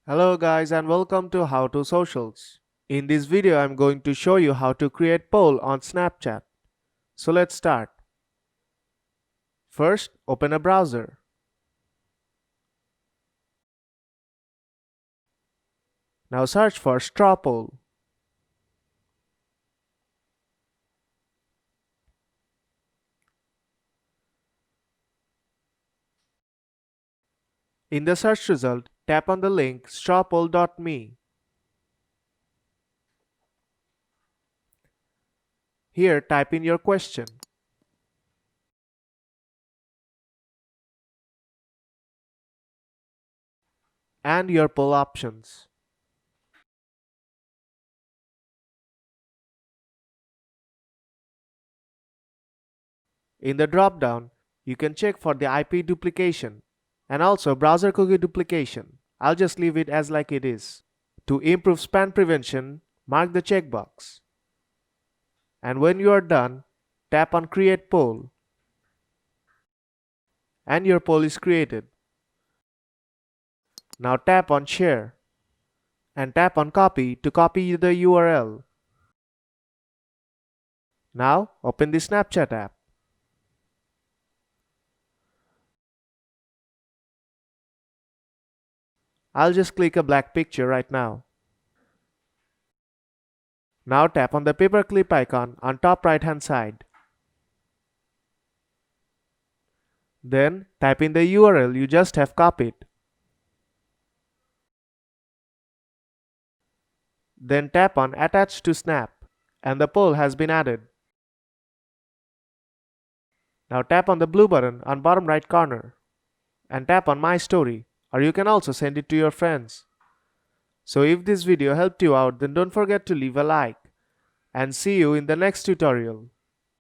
Hello guys and welcome to How to Socials. In this video I'm going to show you how to create poll on Snapchat. So let's start. First, open a browser. Now search for straw poll. In the search result, tap on the link strawpoll.me. Here type in your question. And your poll options. In the drop-down, you can check for the IP duplication and also browser cookie duplication. I'll just leave it as like it is. To improve spam prevention, mark the checkbox. And when you are done, tap on Create Poll. And your poll is created. Now tap on Share. And tap on Copy to copy the URL. Now open the Snapchat app. I'll just click a black picture right now. Now tap on the paperclip icon on top right hand side. Then type in the URL you just have copied. Then tap on Attach to Snap and the poll has been added. Now tap on the blue button on bottom right corner and tap on My Story, or you can also send it to your friends. So if this video helped you out, then don't forget to leave a like and see you in the next tutorial.